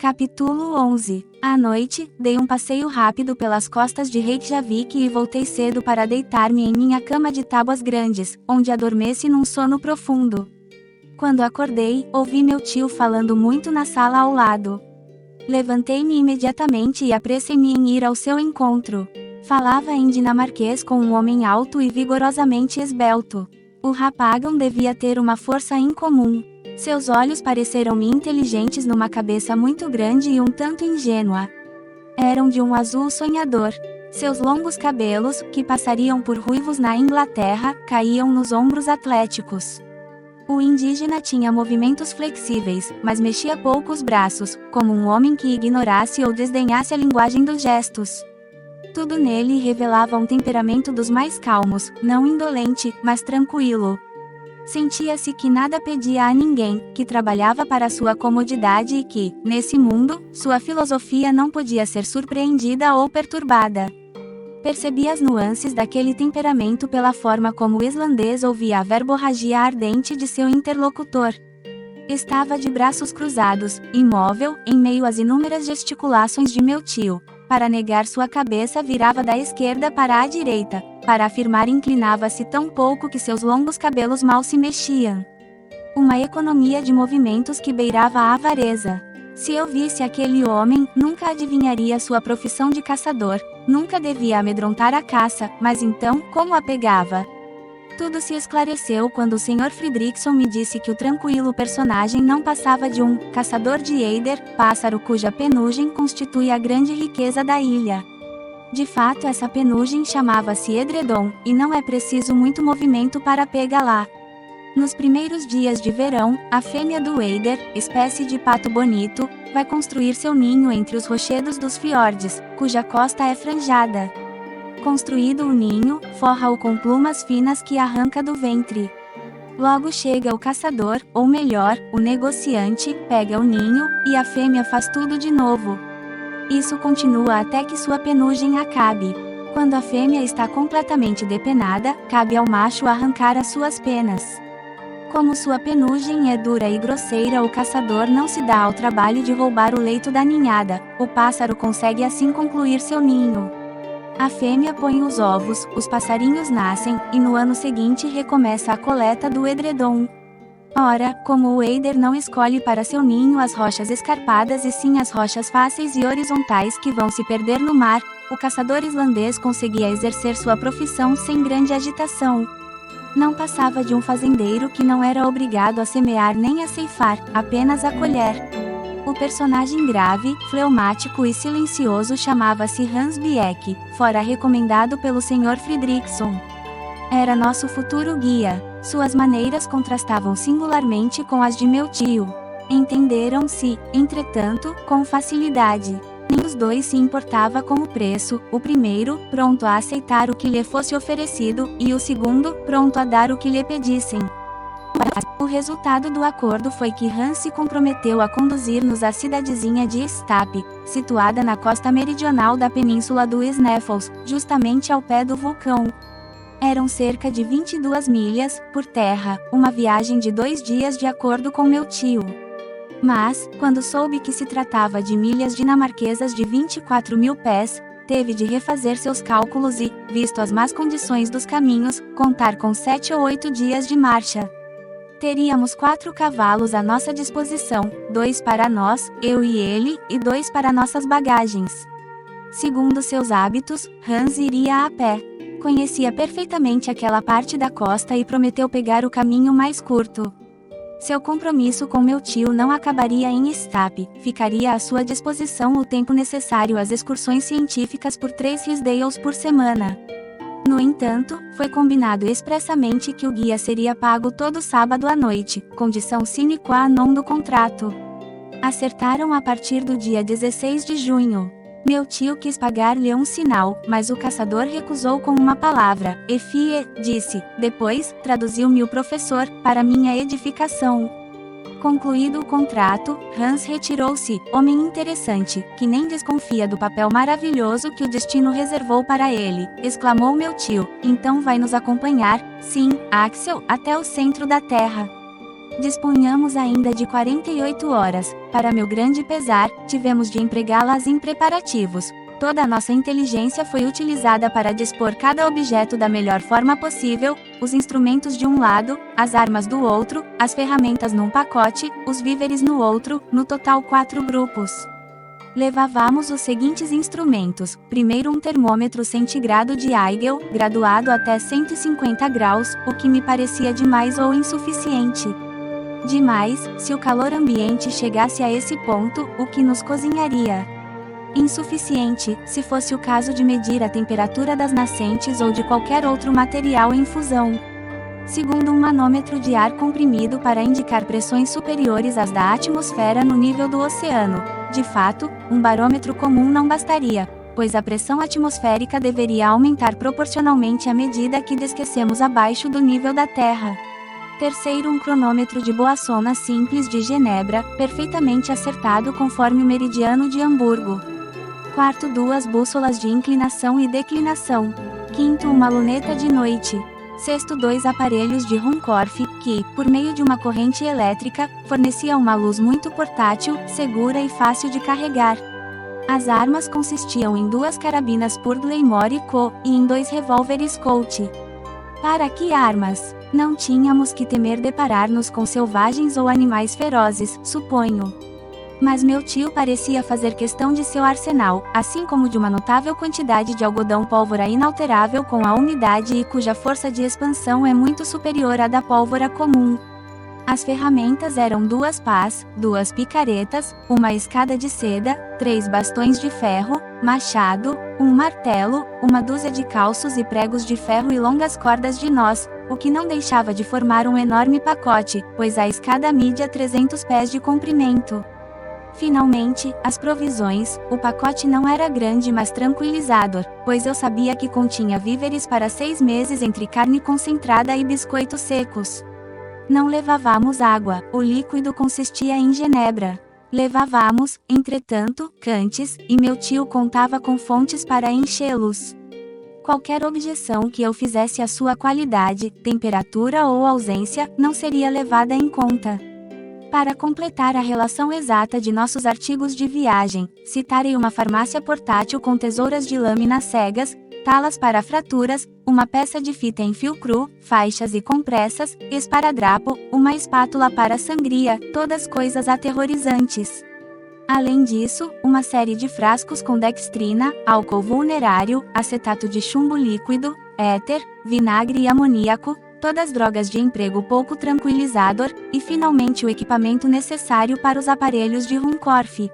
Capítulo 11. À noite, dei um passeio rápido pelas costas de Reykjavik e voltei cedo para deitar-me em minha cama de tábuas grandes, onde adormeci num sono profundo. Quando acordei, ouvi meu tio falando muito na sala ao lado. Levantei-me imediatamente e apressei-me em ir ao seu encontro. Falava em dinamarquês com um homem alto e vigorosamente esbelto. O rapagão devia ter uma força incomum. Seus olhos pareceram-me inteligentes numa cabeça muito grande e um tanto ingênua. Eram de um azul sonhador. Seus longos cabelos, que passariam por ruivos na Inglaterra, caíam nos ombros atléticos. O indígena tinha movimentos flexíveis, mas mexia pouco os braços, como um homem que ignorasse ou desdenhasse a linguagem dos gestos. Tudo nele revelava um temperamento dos mais calmos, não indolente, mas tranquilo. Sentia-se que nada pedia a ninguém, que trabalhava para sua comodidade e que, nesse mundo, sua filosofia não podia ser surpreendida ou perturbada. Percebi as nuances daquele temperamento pela forma como o islandês ouvia a verborragia ardente de seu interlocutor. Estava de braços cruzados, imóvel, em meio às inúmeras gesticulações de meu tio. Para negar sua cabeça virava da esquerda para a direita, para afirmar inclinava-se tão pouco que seus longos cabelos mal se mexiam. Uma economia de movimentos que beirava a avareza. Se eu visse aquele homem, nunca adivinharia sua profissão de caçador, nunca devia amedrontar a caça, mas então, como a pegava? Tudo se esclareceu quando o Sr. Fridriksson me disse que o tranquilo personagem não passava de um caçador de eider, pássaro cuja penugem constitui a grande riqueza da ilha. De fato, essa penugem chamava-se edredom, e não é preciso muito movimento para pegá-la. Nos primeiros dias de verão, a fêmea do eider, espécie de pato bonito, vai construir seu ninho entre os rochedos dos fiordes, cuja costa é franjada. Construído o ninho, forra-o com plumas finas que arranca do ventre. Logo chega o caçador, ou melhor, o negociante, pega o ninho, e a fêmea faz tudo de novo. Isso continua até que sua penugem acabe. Quando a fêmea está completamente depenada, cabe ao macho arrancar as suas penas. Como sua penugem é dura e grosseira, o caçador não se dá ao trabalho de roubar o leito da ninhada, o pássaro consegue assim concluir seu ninho. A fêmea põe os ovos, os passarinhos nascem, e no ano seguinte recomeça a coleta do edredom. Ora, como o eider não escolhe para seu ninho as rochas escarpadas e sim as rochas fáceis e horizontais que vão se perder no mar, o caçador islandês conseguia exercer sua profissão sem grande agitação. Não passava de um fazendeiro que não era obrigado a semear nem a ceifar, apenas a colher. O personagem grave, fleumático e silencioso chamava-se Hans Bieck, fora recomendado pelo Sr. Fridriksson. Era nosso futuro guia. Suas maneiras contrastavam singularmente com as de meu tio. Entenderam-se, entretanto, com facilidade. Nem os dois se importava com o preço, o primeiro, pronto a aceitar o que lhe fosse oferecido, e o segundo, pronto a dar o que lhe pedissem. O resultado do acordo foi que Hans se comprometeu a conduzir-nos à cidadezinha de Stapi, situada na costa meridional da península do Snæfell, justamente ao pé do vulcão. Eram cerca de 22 milhas, por terra, uma viagem de 2 dias de acordo com meu tio. Mas, quando soube que se tratava de milhas dinamarquesas de 24.000 pés, teve de refazer seus cálculos e, visto as más condições dos caminhos, contar com 7 ou 8 dias de marcha. Teríamos 4 cavalos à nossa disposição, 2 para nós, eu e ele, e 2 para nossas bagagens. Segundo seus hábitos, Hans iria a pé. Conhecia perfeitamente aquela parte da costa e prometeu pegar o caminho mais curto. Seu compromisso com meu tio não acabaria em Stapi, ficaria à sua disposição o tempo necessário às excursões científicas por 3 Risdales por semana. No entanto, foi combinado expressamente que o guia seria pago todo sábado à noite, condição sine qua non do contrato. Acertaram a partir do dia 16 de junho. Meu tio quis pagar-lhe um sinal, mas o caçador recusou com uma palavra. Efie, disse, depois, traduziu-me o professor, para minha edificação. Concluído o contrato, Hans retirou-se, homem interessante, que nem desconfia do papel maravilhoso que o destino reservou para ele, exclamou meu tio, então vai nos acompanhar, sim, Axel, até o centro da Terra. Dispunhamos ainda de 48 horas. Para meu grande pesar, tivemos de empregá-las em preparativos. Toda a nossa inteligência foi utilizada para dispor cada objeto da melhor forma possível, os instrumentos de um lado, as armas do outro, as ferramentas num pacote, os víveres no outro, no total 4 grupos. Levávamos os seguintes instrumentos: primeiro um termômetro centigrado de Eigel, graduado até 150 graus, o que me parecia demais ou insuficiente. Demais, se o calor ambiente chegasse a esse ponto, o que nos cozinharia. Insuficiente, se fosse o caso de medir a temperatura das nascentes ou de qualquer outro material em fusão. Segundo, um manômetro de ar comprimido para indicar pressões superiores às da atmosfera no nível do oceano. De fato, um barômetro comum não bastaria, pois a pressão atmosférica deveria aumentar proporcionalmente à medida que descemos abaixo do nível da Terra. Terceiro, um cronômetro de boassona simples de Genebra, perfeitamente acertado conforme o meridiano de Hamburgo. Quarto, 2 bússolas de inclinação e declinação. Quinto, uma luneta de noite. Sexto, 2 aparelhos de Ruhmkorff, que, por meio de uma corrente elétrica, fornecia uma luz muito portátil, segura e fácil de carregar. As armas consistiam em 2 carabinas Purdley More Co. e em 2 revólveres Colt. Para que armas? Não tínhamos que temer deparar-nos com selvagens ou animais ferozes, suponho. Mas meu tio parecia fazer questão de seu arsenal, assim como de uma notável quantidade de algodão pólvora inalterável com a umidade e cuja força de expansão é muito superior à da pólvora comum. As ferramentas eram 2 pás, 2 picaretas, uma escada de seda, 3 bastões de ferro, machado, um martelo, uma dúzia de calços e pregos de ferro e longas cordas de nós, o que não deixava de formar um enorme pacote, pois a escada media 300 pés de comprimento. Finalmente, as provisões. O pacote não era grande mas tranquilizador, pois eu sabia que continha víveres para 6 meses entre carne concentrada e biscoitos secos. Não levávamos água, o líquido consistia em genebra. Levávamos, entretanto, cantes, e meu tio contava com fontes para enchê-los. Qualquer objeção que eu fizesse à sua qualidade, temperatura ou ausência, não seria levada em conta. Para completar a relação exata de nossos artigos de viagem, citarei uma farmácia portátil com tesouras de lâminas cegas, talas para fraturas, uma peça de fita em fio cru, faixas e compressas, esparadrapo, uma espátula para sangria, todas coisas aterrorizantes. Além disso, uma série de frascos com dextrina, álcool vulnerário, acetato de chumbo líquido, éter, vinagre e amoníaco, todas drogas de emprego pouco tranquilizador, e finalmente o equipamento necessário para os aparelhos de Ruhmkorff.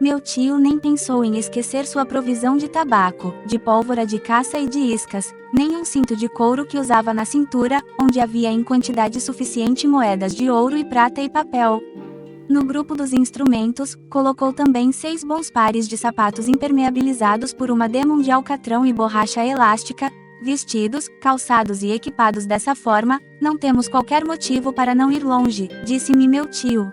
Meu tio nem pensou em esquecer sua provisão de tabaco, de pólvora de caça e de iscas, nem um cinto de couro que usava na cintura, onde havia em quantidade suficiente moedas de ouro e prata e papel. No grupo dos instrumentos, colocou também 6 bons pares de sapatos impermeabilizados por uma demão de alcatrão e borracha elástica. Vestidos, calçados e equipados dessa forma, não temos qualquer motivo para não ir longe, disse-me meu tio.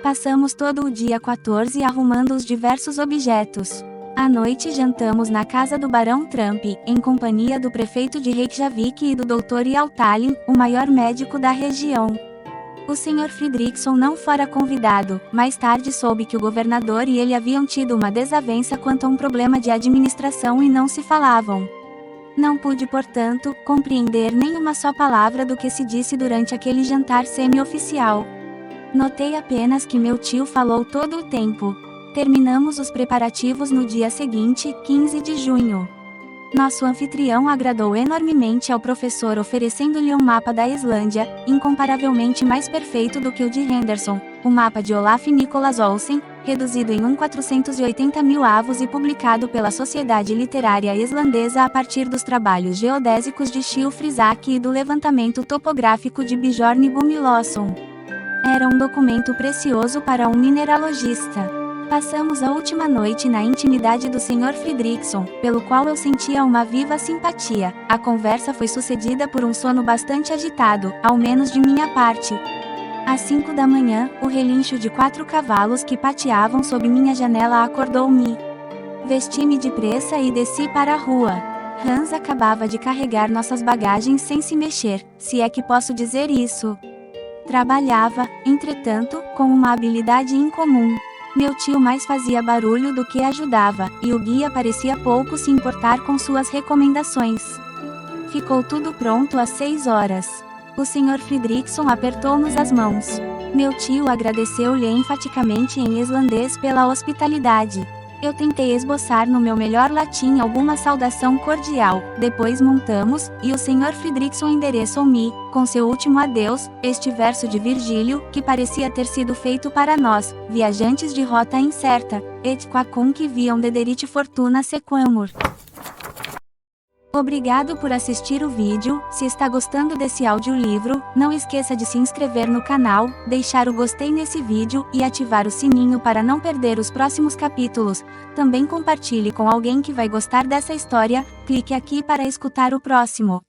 Passamos todo o dia 14 arrumando os diversos objetos. À noite jantamos na casa do Barão Trump, em companhia do prefeito de Reykjavik e do Dr. Hjaltalin, o maior médico da região. O Sr. Fridriksson não fora convidado, mais tarde soube que o governador e ele haviam tido uma desavença quanto a um problema de administração e não se falavam. Não pude, portanto, compreender nem uma só palavra do que se disse durante aquele jantar semi-oficial. Notei apenas que meu tio falou todo o tempo. Terminamos os preparativos no dia seguinte, 15 de junho. Nosso anfitrião agradou enormemente ao professor oferecendo-lhe um mapa da Islândia, incomparavelmente mais perfeito do que o de Henderson, o mapa de Olaf Nicolas Olsen, reduzido em 480.000 avos e publicado pela Sociedade Literária Islandesa a partir dos trabalhos geodésicos de Shil Frisak e do levantamento topográfico de Bjorn Gunnlaugsson. Era um documento precioso para um mineralogista. Passamos a última noite na intimidade do Sr. Fridriksson, pelo qual eu sentia uma viva simpatia. A conversa foi sucedida por um sono bastante agitado, ao menos de minha parte. Às 5 da manhã, o relincho de 4 cavalos que pateavam sob minha janela acordou-me. Vesti-me depressa e desci para a rua. Hans acabava de carregar nossas bagagens sem se mexer, se é que posso dizer isso. Trabalhava, entretanto, com uma habilidade incomum. Meu tio mais fazia barulho do que ajudava, e o guia parecia pouco se importar com suas recomendações. Ficou tudo pronto às 6 horas. O Sr. Fridriksson apertou-nos as mãos. Meu tio agradeceu-lhe enfaticamente em islandês pela hospitalidade. Eu tentei esboçar no meu melhor latim alguma saudação cordial, depois montamos, e o Sr. Fridriksson endereçou-me, com seu último adeus, este verso de Virgílio, que parecia ter sido feito para nós, viajantes de rota incerta, et quacunque viam dederit fortuna sequamur. Obrigado por assistir o vídeo. Se está gostando desse audiolivro, não esqueça de se inscrever no canal, deixar o gostei nesse vídeo e ativar o sininho para não perder os próximos capítulos. Também compartilhe com alguém que vai gostar dessa história. Clique aqui para escutar o próximo.